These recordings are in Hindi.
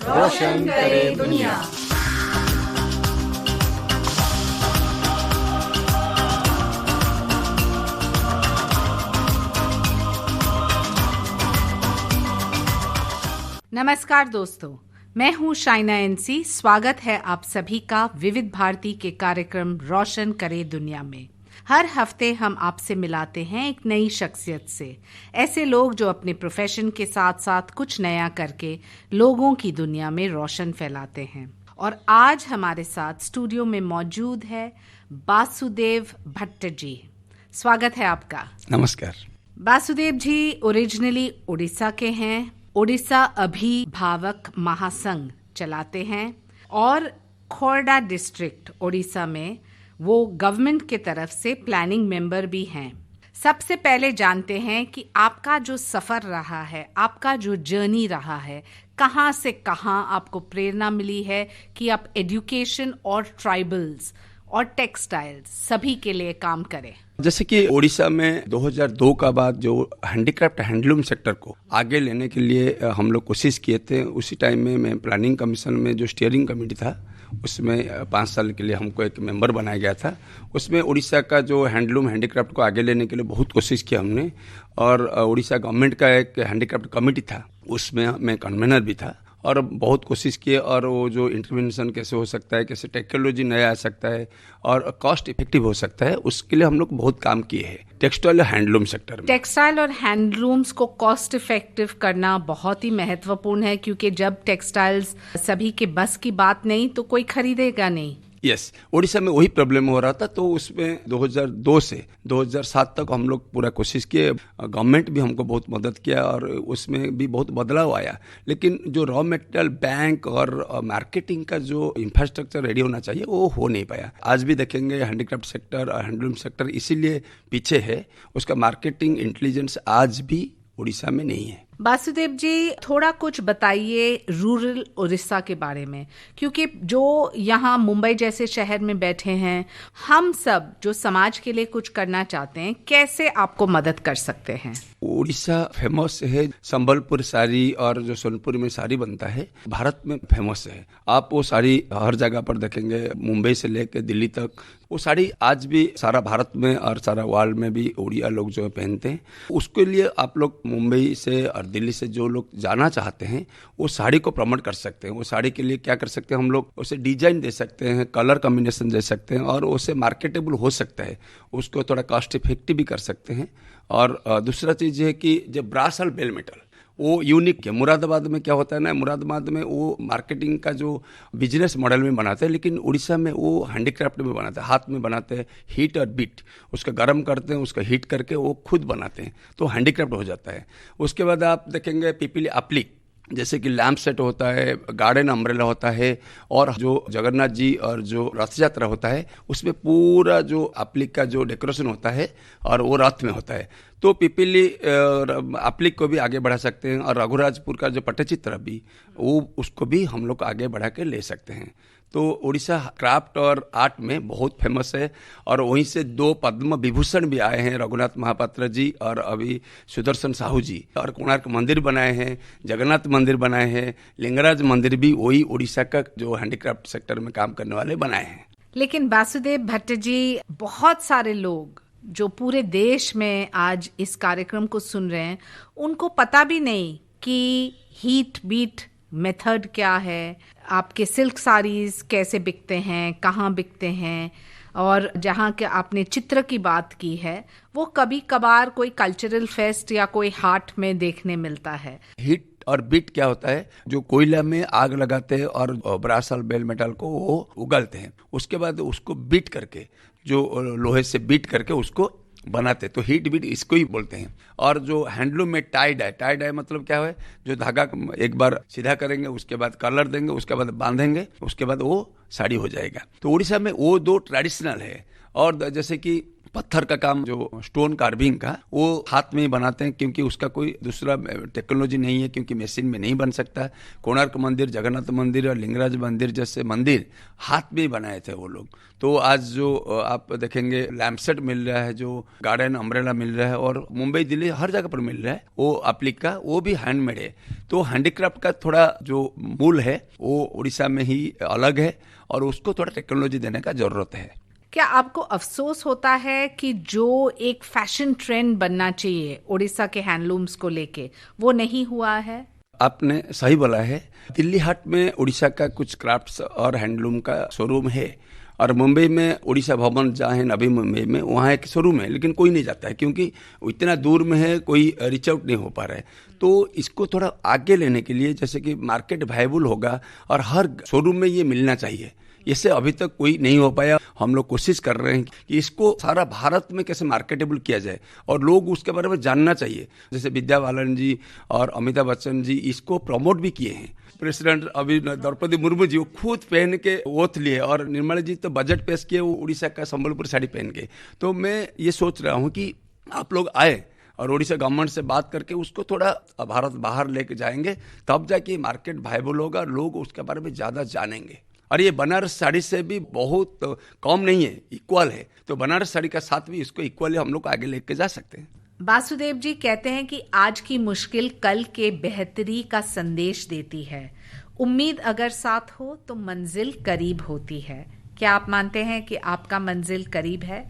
रोशन करे दुनिया। नमस्कार दोस्तों, मैं हूं शाइना एनसी। स्वागत है आप सभी का विविध भारती के कार्यक्रम रोशन करे दुनिया में। हर हफ्ते हम आपसे मिलाते हैं एक नई शख्सियत से, ऐसे लोग जो अपने प्रोफेशन के साथ साथ कुछ नया करके लोगों की दुनिया में रोशन फैलाते हैं। और आज हमारे साथ स्टूडियो में मौजूद है वासुदेव भट्ट जी। स्वागत है आपका। नमस्कार। वासुदेव जी ओरिजिनली उड़ीसा के हैं। ओडिशा अभिभावक महासंघ चलाते हैं और खोरडा डिस्ट्रिक्ट ओडिशा में वो गवर्नमेंट के तरफ से प्लानिंग मेंबर भी हैं। सबसे पहले जानते हैं कि आपका जो सफ़र रहा है, आपका जो जर्नी रहा है, कहाँ से कहाँ आपको प्रेरणा मिली है कि आप एजुकेशन और ट्राइबल्स और टेक्सटाइल्स सभी के लिए काम करें। जैसे कि ओडिशा में 2002 का बाद जो हैंडीक्राफ्ट हैंडलूम सेक्टर को आगे लेने के लिए हम लोग कोशिश किए थे। उसी टाइम में मैं प्लानिंग कमीशन में जो स्टीयरिंग कमेटी था उसमें 5 साल के लिए हमको एक मेंबर बनाया गया था। उसमें उड़ीसा का जो हैंडलूम हैंडीक्राफ्ट को आगे लेने के लिए बहुत कोशिश किया हमने। और उड़ीसा गवर्नमेंट का एक हैंडीक्राफ्ट कमेटी था, उसमें मैं कन्वीनर भी था और बहुत कोशिश किए। और वो जो इंटरवेंशन कैसे हो सकता है, कैसे टेक्नोलॉजी नया आ सकता है और कॉस्ट इफेक्टिव हो सकता है, उसके लिए हम लोग बहुत काम किए हैं टेक्सटाइल और हैंडलूम सेक्टर में। टेक्सटाइल और हैंडलूम्स को कॉस्ट इफेक्टिव करना बहुत ही महत्वपूर्ण है, क्योंकि जब टेक्सटाइल्स सभी के बस की बात नहीं तो कोई खरीदेगा नहीं। यस, ओडिशा में वही प्रॉब्लम हो रहा था। तो उसमें 2002 से 2007 तक हम लोग पूरा कोशिश किए। गवर्नमेंट भी हमको बहुत मदद किया और उसमें भी बहुत बदलाव आया। लेकिन जो रॉ मटेरियल, बैंक और मार्केटिंग का जो इंफ्रास्ट्रक्चर रेडी होना चाहिए वो हो नहीं पाया। आज भी देखेंगे हैंडीक्राफ्ट सेक्टर और हैंडलूम सेक्टर इसीलिए पीछे है। उसका मार्केटिंग इंटेलिजेंस आज भी उड़ीसा में नहीं है। वासुदेव जी, थोड़ा कुछ बताइए रूरल उड़ीसा के बारे में, क्योंकि जो यहाँ मुंबई जैसे शहर में बैठे हैं, हम सब जो समाज के लिए कुछ करना चाहते हैं, कैसे आपको मदद कर सकते हैं? उड़ीसा फेमस है संबलपुर साड़ी, और जो सोनपुर में साड़ी बनता है भारत में फेमस है। आप वो साड़ी हर जगह पर देखेंगे, मुंबई से लेकर दिल्ली तक। वो साड़ी आज भी सारा भारत में और सारा वर्ल्ड में भी उड़िया लोग जो पहनते हैं। उसके लिए आप लोग मुंबई से और दिल्ली से जो लोग जाना चाहते हैं वो साड़ी को प्रमोट कर सकते हैं। वो साड़ी के लिए क्या कर सकते हैं, हम लोग उसे डिजाइन दे सकते हैं, कलर कॉम्बिनेशन दे सकते हैं और उसे मार्केटेबल हो सकता है। उसको थोड़ा कॉस्ट इफेक्टिव भी कर सकते हैं। और दूसरा चीज़ है कि जो ब्रास और बेल मेटल वो यूनिक है। मुरादाबाद में क्या होता है ना, मुरादाबाद में वो मार्केटिंग का जो बिजनेस मॉडल में बनाते हैं, लेकिन उड़ीसा में वो हैंडीक्राफ्ट में बनाते हैं, हाथ में बनाते हैं। हीट और बीट, उसका गर्म करते हैं, उसका हीट करके वो खुद बनाते हैं, तो हैंडीक्राफ्ट हो जाता है। उसके बाद आप देखेंगे पीपली एप्लिक, जैसे कि लैम्प सेट होता है, गार्डन अम्ब्रेला होता है, और जो जगन्नाथ जी और जो रथ यात्रा होता है उसमें पूरा जो एप्लिक का जो डेकोरेशन होता है और वो रथ में होता है। तो पिपली एप्लिक को भी आगे बढ़ा सकते हैं। और रघुराजपुर का जो पट्टचित्र भी, वो उसको भी हम लोग आगे बढ़ा के ले सकते हैं। तो उड़ीसा क्राफ्ट और आर्ट में बहुत फेमस है। और वहीं से 2 पद्म विभूषण भी आए हैं, रघुनाथ महापात्र जी और अभी सुदर्शन साहू जी। और कोणार्क मंदिर बनाए हैं, जगन्नाथ मंदिर बनाए हैं, लिंगराज मंदिर भी वही उड़ीसा का जो हैंडीक्राफ्ट सेक्टर में काम करने वाले बनाए हैं। लेकिन वासुदेव भट्ट जी, बहुत सारे लोग जो पूरे देश में आज इस कार्यक्रम को सुन रहे हैं, उनको पता भी नहीं कि हीट बीट मेथड क्या है, आपके सिल्क साड़ीज कैसे बिकते हैं, कहाँ बिकते हैं। और जहाँ के आपने चित्र की बात की है, वो कभी कभार कोई कल्चरल फेस्ट या कोई हाट में देखने मिलता है। हीट और बीट क्या होता है, जो कोयला में आग लगाते हैं और ब्रास और बेल मेटल को वो उगलते हैं, उसके बाद उसको बीट करके, जो लोहे से बीट करके उसको बनाते, तो हीट बीट इसको ही बोलते हैं। और जो हैंडलूम में टाई डाई, टाई डाई मतलब क्या है, जो धागा एक बार सीधा करेंगे, उसके बाद कलर देंगे, उसके बाद बांधेंगे, उसके बाद वो साड़ी हो जाएगा। तो उड़ीसा में वो 2 ट्रेडिशनल है। और जैसे कि पत्थर का काम जो स्टोन कार्विंग का वो हाथ में ही बनाते हैं, क्योंकि उसका कोई दूसरा टेक्नोलॉजी नहीं है, क्योंकि मशीन में नहीं बन सकता। कोणार्क मंदिर, जगन्नाथ मंदिर और लिंगराज मंदिर जैसे मंदिर हाथ में ही बनाए थे वो लोग। तो आज जो आप देखेंगे लैम्पसेट मिल रहा है, जो गार्डन अम्ब्रेला मिल रहा है, और मुंबई दिल्ली हर जगह पर मिल रहा है, वो एप्लिक का वो भी हैंडमेड है। तो हैंडीक्राफ्ट का थोड़ा जो मूल है वो उड़ीसा में ही अलग है, और उसको थोड़ा टेक्नोलॉजी देने का जरूरत है। क्या आपको अफसोस होता है कि जो एक फैशन ट्रेंड बनना चाहिए उड़ीसा के हैंडलूम्स को लेके वो नहीं हुआ है? आपने सही बोला है। दिल्ली हाट में उड़ीसा का कुछ क्राफ्ट्स और हैंडलूम का शोरूम है, और मुंबई में उड़ीसा भवन जहाँ है नवी मुंबई में, वहाँ एक शोरूम है, लेकिन कोई नहीं जाता है क्योंकि इतना दूर में है, कोई रीच आउट नहीं हो पा रहा है। तो इसको थोड़ा आगे लेने के लिए जैसे कि मार्केट वायबल होगा और हर शोरूम में ये मिलना चाहिए, इससे अभी तक कोई नहीं हो पाया। हम लोग कोशिश कर रहे हैं कि इसको सारा भारत में कैसे मार्केटेबल किया जाए और लोग उसके बारे में जानना चाहिए। जैसे विद्या बालन जी और अमिताभ बच्चन जी इसको प्रमोट भी किए हैं। प्रेसिडेंट अभी द्रौपदी मुर्मू जी वो खुद पहन के ओथ लिए, और निर्मला जी तो बजट पेश किए वो उड़ीसा का संबलपुर साड़ी पहन के। तो मैं ये सोच रहा हूँ कि आप लोग आए और उड़ीसा गवर्नमेंट से बात करके उसको थोड़ा भारत बाहर लेके जाएंगे, तब जाके मार्केट वायबल होगा, लोग उसके बारे में ज़्यादा जानेंगे। और ये बनारस साड़ी से भी बहुत कम नहीं है, इक्वल है। तो बनारस साड़ी का साथ भी इसको इक्वली हम लोग आगे लेके जा सकते हैं। वासुदेव जी कहते हैं कि आज की मुश्किल कल के बेहतरी का संदेश देती है। उम्मीद अगर साथ हो तो मंजिल करीब होती है। क्या आप मानते हैं कि आपका मंजिल करीब है?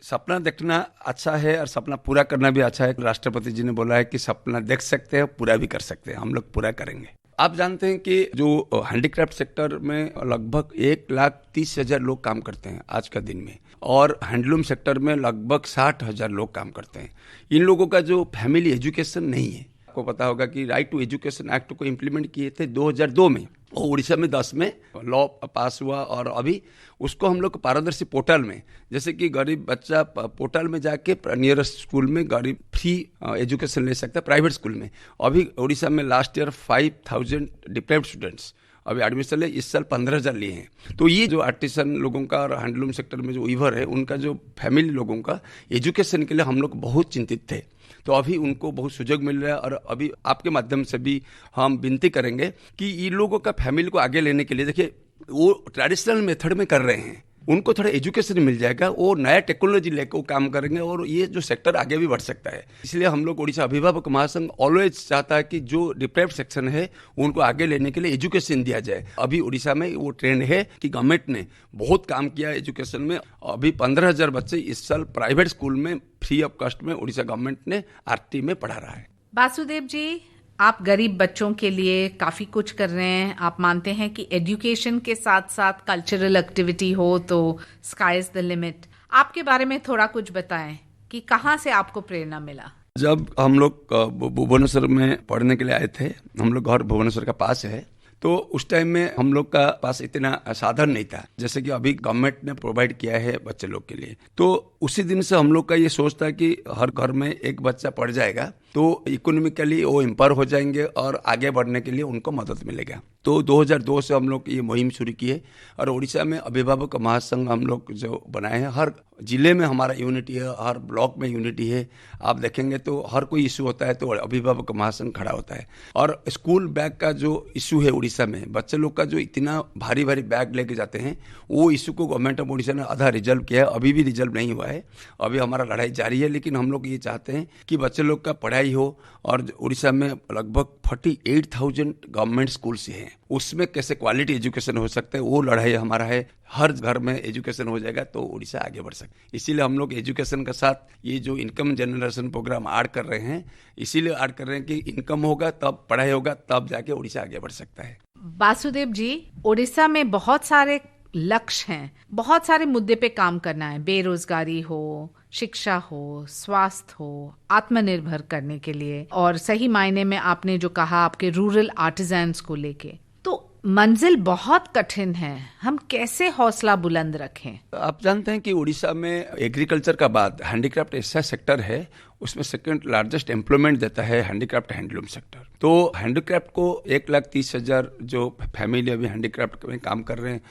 सपना देखना अच्छा है और सपना पूरा करना भी अच्छा है। राष्ट्रपति जी ने बोला है कि सपना देख सकते हैं, पूरा भी कर सकते हैं। हम लोग पूरा करेंगे। आप जानते हैं कि जो हैंडीक्राफ्ट सेक्टर में लगभग 1,30,000 लोग काम करते हैं आज का दिन में, और हैंडलूम सेक्टर में लगभग 60,000 लोग काम करते हैं। इन लोगों का जो फैमिली एजुकेशन नहीं है, आपको पता होगा कि राइट टू एजुकेशन एक्ट को इम्प्लीमेंट किए थे 2002 में, और उड़ीसा में 10 में लॉ पास हुआ, और अभी उसको हम लोग पारदर्शी पोर्टल में, जैसे कि गरीब बच्चा पोर्टल में जाके नियरेस्ट स्कूल में गरीब फ्री एजुकेशन ले सकता है प्राइवेट स्कूल में। अभी उड़ीसा में लास्ट ईयर 5,000 डिप्राइव्ड स्टूडेंट्स अभी एडमिशन ले, इस साल 15,000 लिए हैं। तो ये जो आर्टिसन लोगों का और हैंडलूम सेक्टर में जो वीवर है, उनका जो फैमिली लोगों का एजुकेशन के लिए हम लोग बहुत चिंतित थे। तो अभी उनको बहुत सुযোग मिल रहा है, और अभी आपके माध्यम से भी हम विनती करेंगे कि इन लोगों का फैमिली को आगे लेने के लिए, देखिए वो ट्रेडिशनल मेथड में कर रहे हैं, उनको थोड़ा एजुकेशन मिल जाएगा, वो नया टेक्नोलॉजी लेकर वो काम करेंगे, और ये जो सेक्टर आगे भी बढ़ सकता है। इसलिए हम लोग उड़ीसा अभिभावक महासंघ ऑलवेज चाहता है कि जो डिप्राइव्ड सेक्शन है उनको आगे लेने के लिए एजुकेशन दिया जाए। अभी उड़ीसा में वो ट्रेंड है कि गवर्नमेंट ने बहुत काम किया एजुकेशन में। अभी 15,000 बच्चे इस साल प्राइवेट स्कूल में फ्री ऑफ कॉस्ट में उड़ीसा गवर्नमेंट ने आरटी में पढ़ा रहा है। वासुदेव जी, आप गरीब बच्चों के लिए काफी कुछ कर रहे हैं। आप मानते हैं कि एजुकेशन के साथ साथ कल्चरल एक्टिविटी हो तो स्काई इज द लिमिट। आपके बारे में थोड़ा कुछ बताएं कि कहाँ से आपको प्रेरणा मिला? जब हम लोग भुवनेश्वर में पढ़ने के लिए आए थे, हम लोग घर भुवनेश्वर का पास है, तो उस टाइम में हम लोग का पास इतना साधन नहीं था जैसे कि अभी गवर्नमेंट ने प्रोवाइड किया है बच्चे लोग के लिए। तो उसी दिन से हम लोग का ये सोच था कि हर घर में एक बच्चा पढ़ जाएगा तो इकोनॉमिकली वो एम्पावर हो जाएंगे और आगे बढ़ने के लिए उनको मदद मिलेगा। तो 2002 से हम लोग ये मुहिम शुरू किए, और उड़ीसा में अभिभावक महासंघ हम लोग जो बनाए हैं, हर जिले में हमारा यूनिटी है, हर ब्लॉक में यूनिटी है। आप देखेंगे तो हर कोई इशू होता है तो अभिभावक महासंघ खड़ा होता है। और स्कूल बैग का जो इशू है उड़ीसा में, बच्चे लोग का जो इतना भारी भारी बैग लेके जाते हैं, वो इशू को गवर्नमेंट ऑफ उड़ीसा ने आधा रिजल्व किया है, अभी भी रिजल्व नहीं हुआ है, अभी हमारा लड़ाई जारी है। लेकिन हम लोग ये चाहते हैं कि बच्चे लोग का पढ़ाई हो, और उड़ीसा में लगभग 48,000 गवर्नमेंट स्कूल्स हैं, उसमें कैसे क्वालिटी एजुकेशन हो सकता है, वो लड़ाई हमारा है। हर घर में एजुकेशन हो जाएगा तो उड़ीसा आगे बढ़ सकता। इसीलिए हम लोग एजुकेशन के साथ ये जो इनकम जनरेशन प्रोग्राम ऐड कर रहे हैं, इसीलिए ऐड कर रहे हैं कि इनकम होगा तब पढ़ाई होगा, तब जाके उड़ीसा आगे बढ़ सकता है। वासुदेव जी, उड़ीसा में बहुत सारे लक्ष्य हैं, बहुत सारे मुद्दे पे काम करना है, बेरोजगारी हो, शिक्षा हो, स्वास्थ्य हो, आत्मनिर्भर करने के लिए, और सही मायने में आपने जो कहा आपके रूरल आर्टिजन्स को लेके, तो मंजिल बहुत कठिन है। हम कैसे हौसला बुलंद रखें? आप जानते हैं कि उड़ीसा में एग्रीकल्चर का बाद हैंडीक्राफ्ट ऐसा सेक्टर है उसमें सेकंड लार्जेस्ट एम्प्लॉयमेंट देता है हैंडीक्राफ्ट हैंडलूम सेक्टर। तो हैंडीक्राफ्ट को 1,30,000 जो फैमिली अभी हैंडीक्राफ्ट में काम कर रहे हैं,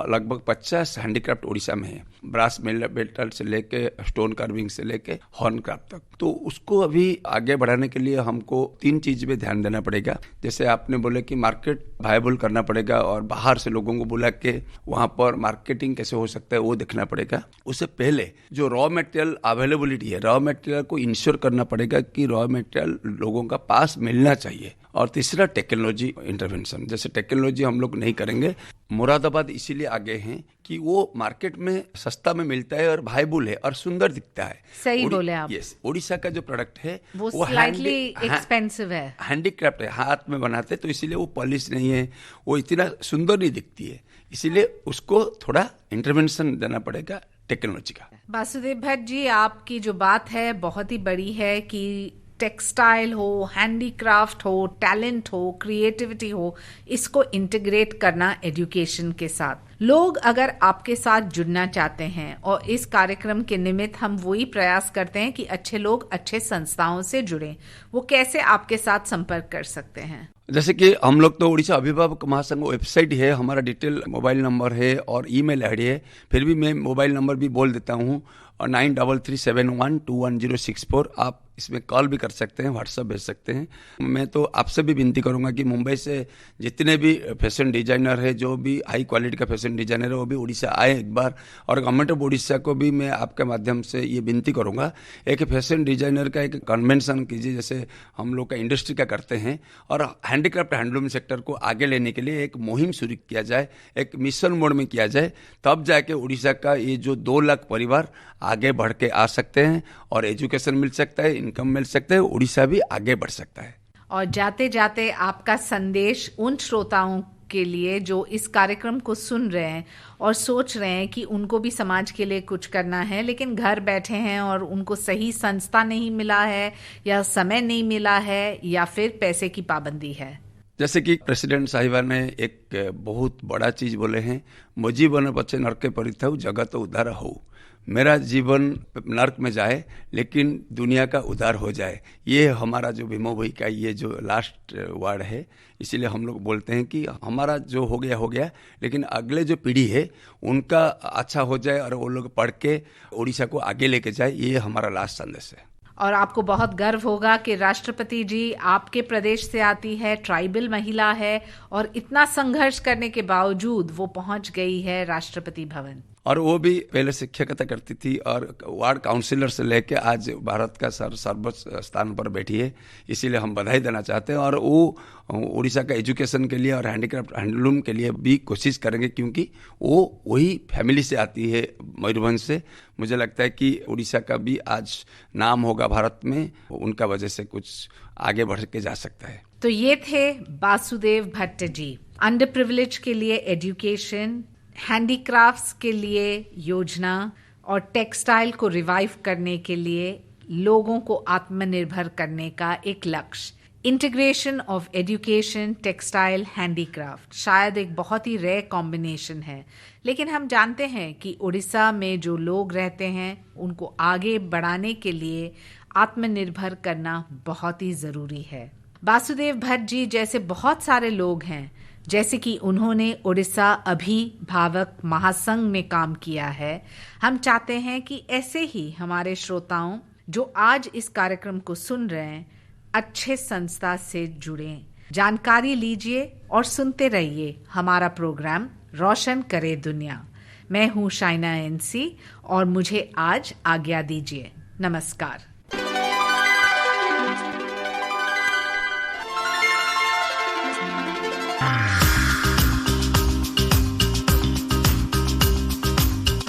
लगभग 50 हैंडीक्राफ्ट उड़ीसा में है, ब्रास मेटल से लेके स्टोन कार्विंग से लेके हॉर्न क्राफ्ट तक। तो उसको अभी आगे बढ़ाने के लिए हमको 3 चीज पे ध्यान देना पड़ेगा। जैसे आपने बोले कि मार्केट वायबल करना पड़ेगा और बाहर से लोगों को बुला के वहां पर मार्केटिंग कैसे हो सकता है वो देखना पड़ेगा। उससे पहले जो रॉ मटेरियल अवेलेबिलिटी है, रॉ मटेरियल को इंश्योर करना पड़ेगा कि रॉ मटेरियल लोगों का पास मिलना चाहिए। और तीसरा टेक्नोलॉजी इंटरवेंशन। जैसे टेक्नोलॉजी हम लोग नहीं करेंगे, मुरादाबाद इसीलिए आगे हैं कि वो मार्केट में सस्ता में मिलता है और वायबल है और सुंदर दिखता है। सही बोले आप। यस, उड़ीसा का जो प्रोडक्ट है वो स्लाइटली एक्सपेंसिव है, हैंडीक्राफ्ट है, हाथ में बनाते, तो इसीलिए वो पॉलिश नहीं है, वो इतना सुंदर नहीं दिखती है, इसीलिए उसको थोड़ा इंटरवेंशन देना पड़ेगा टेक्नोलॉजी का। वासुदेव भट्ट जी, आपकी जो बात है बहुत ही बड़ी है कि टेक्सटाइल हो, हैंडीक्राफ्ट हो, टैलेंट हो, क्रिएटिविटी हो, इसको इंटीग्रेट करना एजुकेशन के साथ। लोग अगर आपके साथ जुड़ना चाहते हैं, और इस कार्यक्रम के निमित्त हम वही प्रयास करते हैं कि अच्छे लोग अच्छे संस्थाओं से जुड़ें, वो कैसे आपके साथ संपर्क कर सकते हैं? जैसे कि हम लोग तो उड़ीसा अभिभावक महासंघ वेबसाइट है, हमारा डिटेल मोबाइल नंबर है और ईमेल आईडी है। फिर भी मैं मोबाइल नंबर भी बोल देता हूँ, और 9337121064। आप इसमें कॉल भी कर सकते हैं, व्हाट्सएप भेज सकते हैं। मैं तो आपसे भी विनती करूंगा कि मुंबई से जितने भी फैशन डिजाइनर है, जो भी हाई क्वालिटी का फैशन डिजाइनर है, वो भी उड़ीसा आए एक बार। और गवर्नमेंट ऑफ उड़ीसा को भी मैं आपके माध्यम से ये विनती करूंगा, एक फैशन डिजाइनर का एक कन्वेंशन कीजिए, जैसे हम लोग का इंडस्ट्री का करते हैं, और हैंडीक्राफ्ट हैंडलूम सेक्टर को आगे लेने के लिए एक मुहिम शुरू किया जाए, एक मिशन मोड में किया जाए। तब जाके उड़ीसा का ये जो 2 लाख परिवार आगे बढ़ के आ सकते हैं और एजुकेशन मिल सकता है, इनकम मिल सकता है, उड़ीसा भी आगे बढ़ सकता है। और जाते जाते आपका संदेश उन श्रोताओं के लिए जो इस कार्यक्रम को सुन रहे हैं और सोच रहे हैं कि उनको भी समाज के लिए कुछ करना है, लेकिन घर बैठे हैं और उनको सही संस्था नहीं मिला है, या समय नहीं मिला है, या फिर पैसे की पाबंदी है। जैसे कि प्रेसिडेंट साहिबा ने एक बहुत बड़ा चीज बोले हैं, मो जीवन पछे नरके परिथाऊ जगत उद्धार हो। मेरा जीवन नर्क में जाए लेकिन दुनिया का उद्धार हो जाए, ये हमारा जो भीमो भाई का ये जो लास्ट वर्ड है। इसीलिए हम लोग बोलते हैं कि हमारा जो हो गया, लेकिन अगले जो पीढ़ी है उनका अच्छा हो जाए और वो लोग पढ़ के उड़ीसा को आगे लेके जाए, ये हमारा लास्ट संदेश है। और आपको बहुत गर्व होगा कि राष्ट्रपति जी आपके प्रदेश से आती है, ट्राइबल महिला है, और इतना संघर्ष करने के बावजूद वो पहुंच गई है राष्ट्रपति भवन। और वो भी पहले शिक्षकता करती थी और वार्ड काउंसिलर से लेके आज भारत का सर्वोच्च स्थान पर बैठी है, इसीलिए हम बधाई देना चाहते हैं। और वो उड़ीसा का एजुकेशन के लिए और हैंडीक्राफ्ट हैंडलूम के लिए भी कोशिश करेंगे, क्योंकि वो वही फैमिली से आती है, मयूरभंज से। मुझे लगता है कि उड़ीसा का भी आज नाम होगा भारत में, उनका वजह से कुछ आगे बढ़ के जा सकता है। तो ये थे वासुदेव भट्ट जी। अंडर प्रिविलेज के लिए एजुकेशन, हैंडीक्राफ्ट्स के लिए योजना, और टेक्सटाइल को रिवाइव करने के लिए लोगों को आत्मनिर्भर करने का एक लक्ष्य। Integration of education, textile, handicraft शायद एक बहुत ही रेयर कॉम्बिनेशन है, लेकिन हम जानते हैं कि उड़ीसा में जो लोग रहते हैं उनको आगे बढ़ाने के लिए आत्मनिर्भर करना बहुत ही जरूरी है। वासुदेव भट्ट जी जैसे बहुत सारे लोग हैं, जैसे कि उन्होंने उड़ीसा अभिभावक महासंघ में काम किया है, हम चाहते हैं कि ऐसे ही हमारे श्रोताओं जो आज इस कार्यक्रम को सुन रहे हैं अच्छे संस्था से जुड़ें। जानकारी लीजिए और सुनते रहिए हमारा प्रोग्राम रोशन करे दुनिया। मैं हूँ शाइना एनसी और मुझे आज आज्ञा दीजिए। नमस्कार।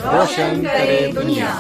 रोशन करे दुनिया।